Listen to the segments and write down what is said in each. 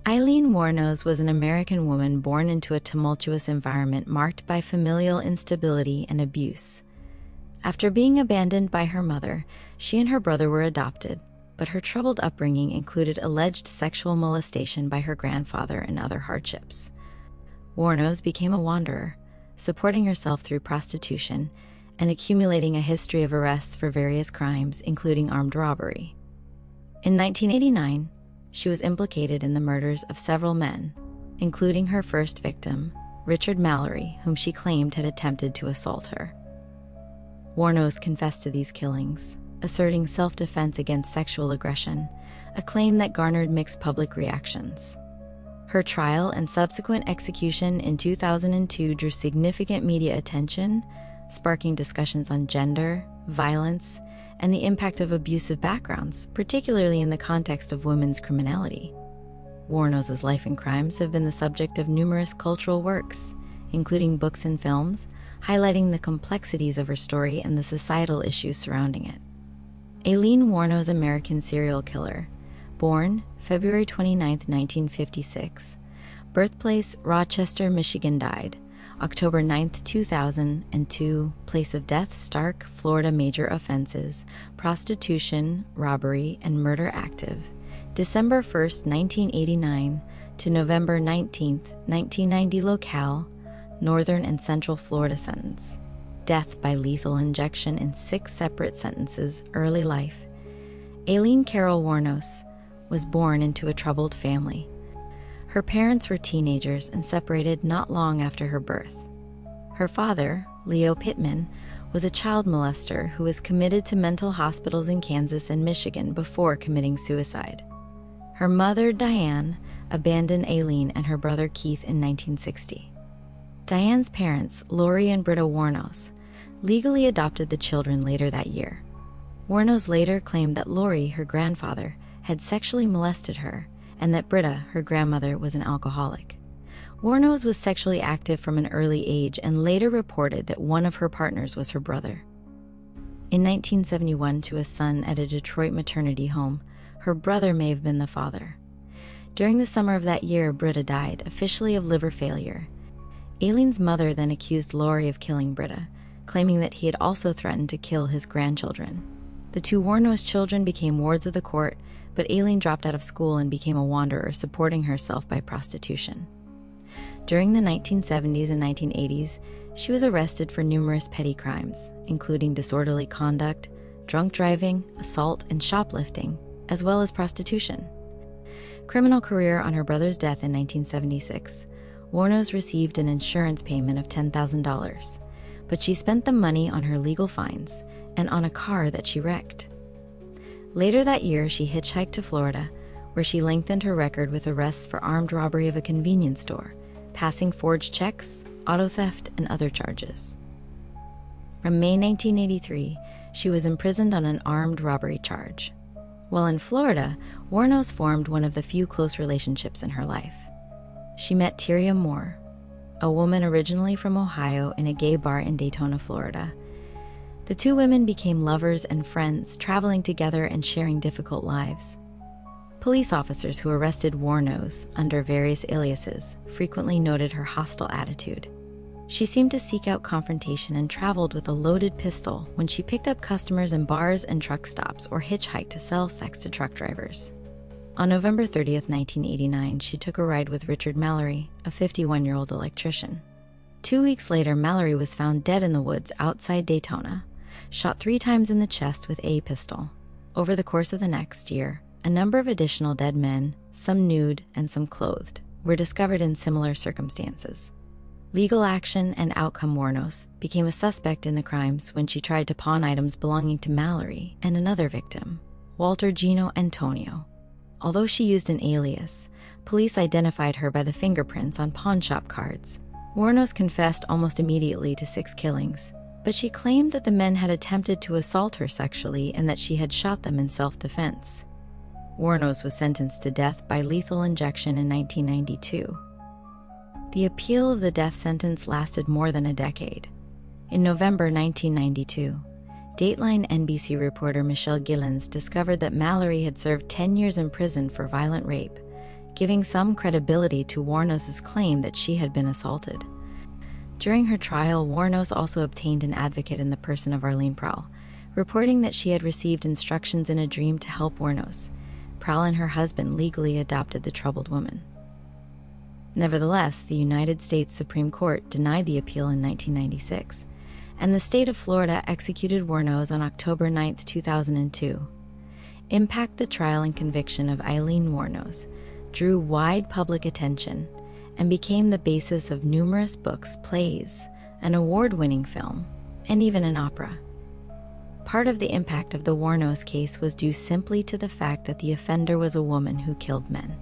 Eileen Wuornos was an American woman born into a tumultuous environment marked by familial instability and abuse. After being abandoned by her mother, she and her brother were adopted, but her troubled upbringing included alleged sexual molestation by her grandfather and other hardships. Wuornos became a wanderer, supporting herself through prostitution and accumulating a history of arrests for various crimes, including armed robbery. In 1989, she was implicated in the murders of several men, including her first victim, Richard Mallory, whom she claimed had attempted to assault her. Wuornos confessed to these killings, asserting self-defense against sexual aggression, a claim that garnered mixed public reactions. Her trial and subsequent execution in 2002 drew significant media attention, sparking discussions on gender, violence, and the impact of abusive backgrounds, particularly in the context of women's criminality. Wuornos' life and crimes have been the subject of numerous cultural works, including books and films, highlighting the complexities of her story and the societal issues surrounding it. Aileen Wuornos, American serial killer, born February 29, 1956, birthplace Rochester, Michigan, died October 9, 2002, place of death Stark, Florida. Major offenses: prostitution, robbery, and murder active, December 1, 1989 to November 19, 1990. Locale: Northern and Central Florida. Sentence: death by lethal injection in 6 separate sentences. Early life: Aileen Carol Wuornos was born into a troubled family. Her parents were teenagers and separated not long after her birth. Her father, Leo Pittman, was a child molester who was committed to mental hospitals in Kansas and Michigan before committing suicide. Her mother, Diane, abandoned Aileen and her brother Keith in 1960. Diane's parents, Lori and Britta Wuornos, legally adopted the children later that year. Wuornos later claimed that Lori, her grandfather, had sexually molested her, and that Britta, her grandmother, was an alcoholic. Wuornos was sexually active from an early age and later reported that one of her partners was her brother. In 1971, to a son at a Detroit maternity home, her brother may have been the father. During the summer of that year, Britta died, officially of liver failure. Aileen's mother then accused Lori of killing Britta, claiming that he had also threatened to kill his grandchildren. The 2 Wuornos children became wards of the court, but Aileen dropped out of school and became a wanderer, supporting herself by prostitution. During the 1970s and 1980s, she was arrested for numerous petty crimes, including disorderly conduct, drunk driving, assault, and shoplifting, as well as prostitution. Criminal career: on her brother's death in 1976, Wuornos received an insurance payment of $10,000, but she spent the money on her legal fines and on a car that she wrecked. Later that year, she hitchhiked to Florida, where she lengthened her record with arrests for armed robbery of a convenience store, passing forged checks, auto theft, and other charges. From May 1983, she was imprisoned on an armed robbery charge. While in Florida, Wuornos formed one of the few close relationships in her life. She met Tyria Moore, a woman originally from Ohio, in a gay bar in Daytona, Florida. The 2 women became lovers and friends, traveling together and sharing difficult lives. Police officers who arrested Wuornos under various aliases frequently noted her hostile attitude. She seemed to seek out confrontation and traveled with a loaded pistol when she picked up customers in bars and truck stops or hitchhiked to sell sex to truck drivers. On November 30, 1989, she took a ride with Richard Mallory, a 51-year-old electrician. 2 weeks later, Mallory was found dead in the woods outside Daytona, shot 3 times in the chest with a pistol. Over the course of the next year, a number of additional dead men, some nude and some clothed, were discovered in similar circumstances. Legal action and outcome: Wuornos became a suspect in the crimes when she tried to pawn items belonging to Mallory and another victim, Walter Gino Antonio. Although she used an alias, police identified her by the fingerprints on pawnshop cards. Wuornos confessed almost immediately to 6 killings, but she claimed that the men had attempted to assault her sexually and that she had shot them in self-defense. Wuornos was sentenced to death by lethal injection in 1992. The appeal of the death sentence lasted more than a decade. In November 1992, Dateline NBC reporter Michelle Gillens discovered that Mallory had served 10 years in prison for violent rape, giving some credibility to Wuornos' claim that she had been assaulted. During her trial, Wuornos also obtained an advocate in the person of Arlene Prahl, reporting that she had received instructions in a dream to help Wuornos. Prahl and her husband legally adopted the troubled woman. Nevertheless, the United States Supreme Court denied the appeal in 1996, and the state of Florida executed Wuornos on October 9, 2002. The trial and conviction of Aileen Wuornos drew wide public attention and became the basis of numerous books, plays, an award-winning film, and even an opera. Part of the impact of the Wuornos case was due simply to the fact that the offender was a woman who killed men.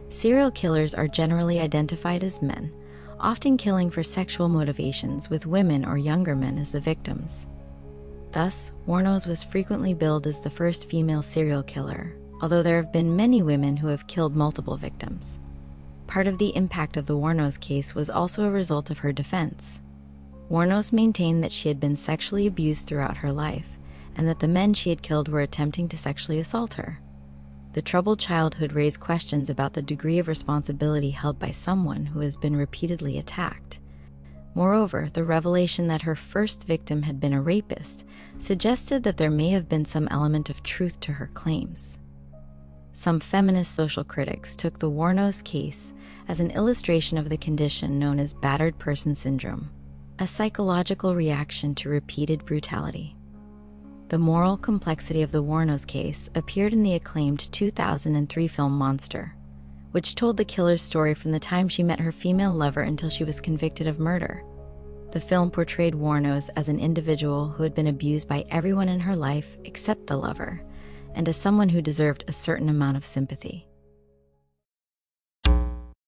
Serial killers are generally identified as men, often killing for sexual motivations, with women or younger men as the victims. Thus, Wuornos was frequently billed as the first female serial killer, although there have been many women who have killed multiple victims. Part of the impact of the Wuornos case was also a result of her defense. Wuornos maintained that she had been sexually abused throughout her life, and that the men she had killed were attempting to sexually assault her. The troubled childhood raised questions about the degree of responsibility held by someone who has been repeatedly attacked. Moreover, the revelation that her first victim had been a rapist suggested that there may have been some element of truth to her claims. Some feminist social critics took the Wuornos case as an illustration of the condition known as battered person syndrome, a psychological reaction to repeated brutality. The moral complexity of the Wuornos case appeared in the acclaimed 2003 film Monster, which told the killer's story from the time she met her female lover until she was convicted of murder. The film portrayed Wuornos as an individual who had been abused by everyone in her life except the lover, and as someone who deserved a certain amount of sympathy.